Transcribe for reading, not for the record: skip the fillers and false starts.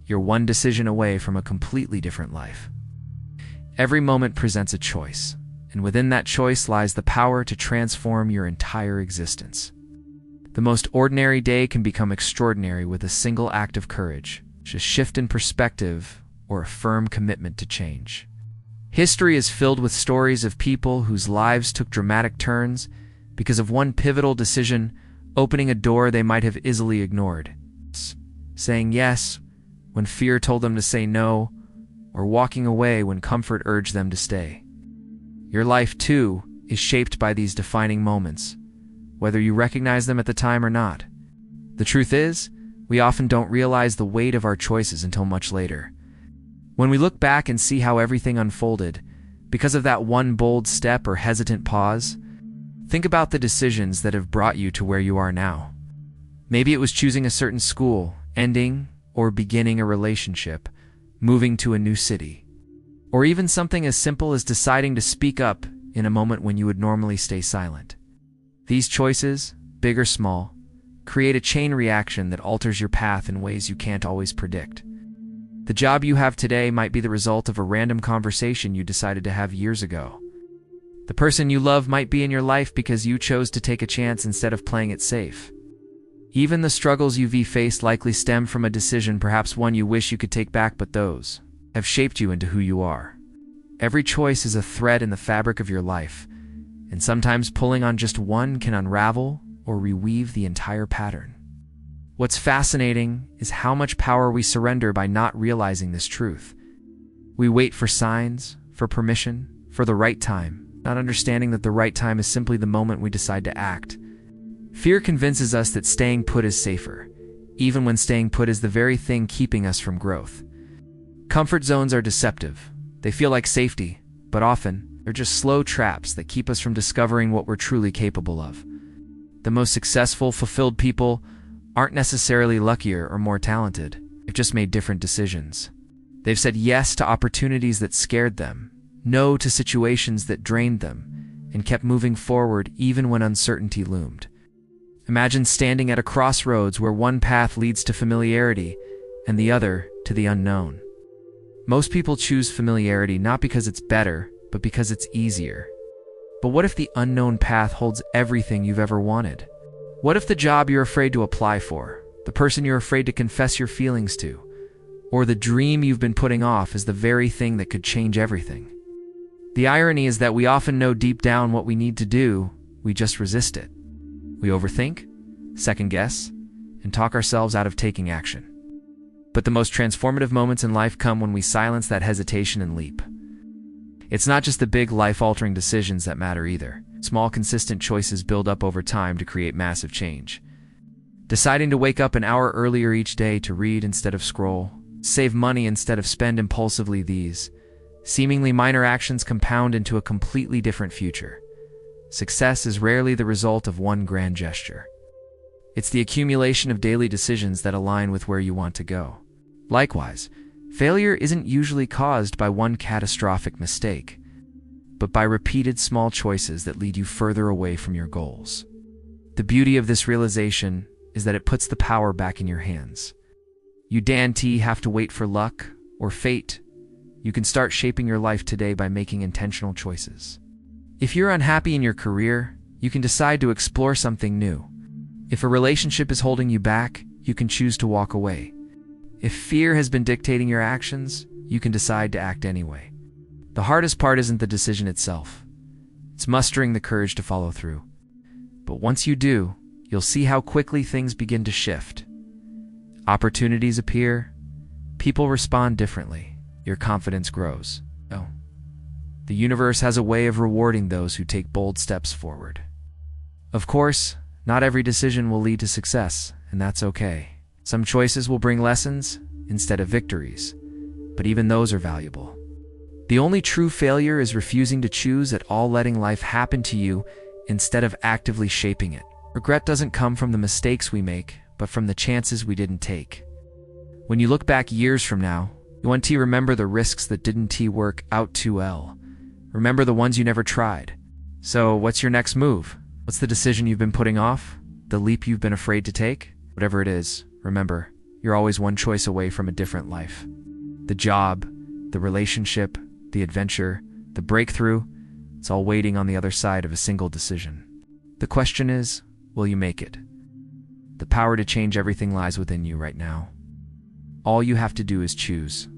you're one decision away from a completely different life. Every moment presents a choice, and within that choice lies the power to transform your entire existence. The most ordinary day can become extraordinary with a single act of courage, a shift in perspective, or a firm commitment to change. History is filled with stories of people whose lives took dramatic turns because of one pivotal decision, opening a door they might have easily ignored, saying yes when fear told them to say no, or walking away when comfort urged them to stay. Your life, too, is shaped by these defining moments, whether you recognize them at the time or not. The truth is, we often don't realize the weight of our choices until much later. When we look back and see how everything unfolded, because of that one bold step or hesitant pause, think about the decisions that have brought you to where you are now. Maybe it was choosing a certain school, ending or beginning a relationship, moving to a new city, or even something as simple as deciding to speak up in a moment when you would normally stay silent. These choices, big or small, create a chain reaction that alters your path in ways you can't always predict. The job you have today might be the result of a random conversation you decided to have years ago. The person you love might be in your life because you chose to take a chance instead of playing it safe. Even the struggles you've faced likely stem from a decision, perhaps one you wish you could take back, but those have shaped you into who you are. Every choice is a thread in the fabric of your life, and sometimes pulling on just one can unravel or reweave the entire pattern. What's fascinating is how much power we surrender by not realizing this truth. We wait for signs, for permission, for the right time, not understanding that the right time is simply the moment we decide to act. Fear convinces us that staying put is safer, even when staying put is the very thing keeping us from growth. Comfort zones are deceptive. They feel like safety, but often they're just slow traps that keep us from discovering what we're truly capable of. The most successful, fulfilled people aren't necessarily luckier or more talented. They've just made different decisions. They've said yes to opportunities that scared them, no to situations that drained them, and kept moving forward even when uncertainty loomed. Imagine standing at a crossroads where one path leads to familiarity and the other to the unknown. Most people choose familiarity not because it's better, but because it's easier. But what if the unknown path holds everything you've ever wanted? What if the job you're afraid to apply for, the person you're afraid to confess your feelings to, or the dream you've been putting off is the very thing that could change everything? The irony is that we often know deep down what we need to do, we just resist it. We overthink, second-guess, and talk ourselves out of taking action. But the most transformative moments in life come when we silence that hesitation and leap. It's not just the big life-altering decisions that matter either. Small, consistent choices build up over time to create massive change. Deciding to wake up an hour earlier each day to read instead of scroll, save money instead of spend impulsively, these seemingly minor actions compound into a completely different future. Success is rarely the result of one grand gesture. It's the accumulation of daily decisions that align with where you want to go. Likewise, failure isn't usually caused by one catastrophic mistake, but by repeated small choices that lead you further away from your goals. The beauty of this realization is that it puts the power back in your hands. You don't have to wait for luck or fate. You can start shaping your life today by making intentional choices. If you're unhappy in your career, you can decide to explore something new. If a relationship is holding you back, you can choose to walk away. If fear has been dictating your actions, you can decide to act anyway. The hardest part isn't the decision itself. It's mustering the courage to follow through. But once you do, you'll see how quickly things begin to shift. Opportunities appear, people respond differently, your confidence grows. The universe has a way of rewarding those who take bold steps forward. Of course, not every decision will lead to success, and that's okay. Some choices will bring lessons instead of victories, but even those are valuable. The only true failure is refusing to choose at all, letting life happen to you instead of actively shaping it. Regret doesn't come from the mistakes we make, but from the chances we didn't take. When you look back years from now, you want to remember the risks that didn't work out too well. Remember the ones you never tried. So what's your next move? What's the decision you've been putting off? The leap you've been afraid to take? Whatever it is, remember, You're always one choice away from a different life. The job, the relationship, the adventure, the breakthrough, it's all waiting on the other side of a single decision. The question is, will you make it? The power to change everything lies within you right now. All you have to do is choose.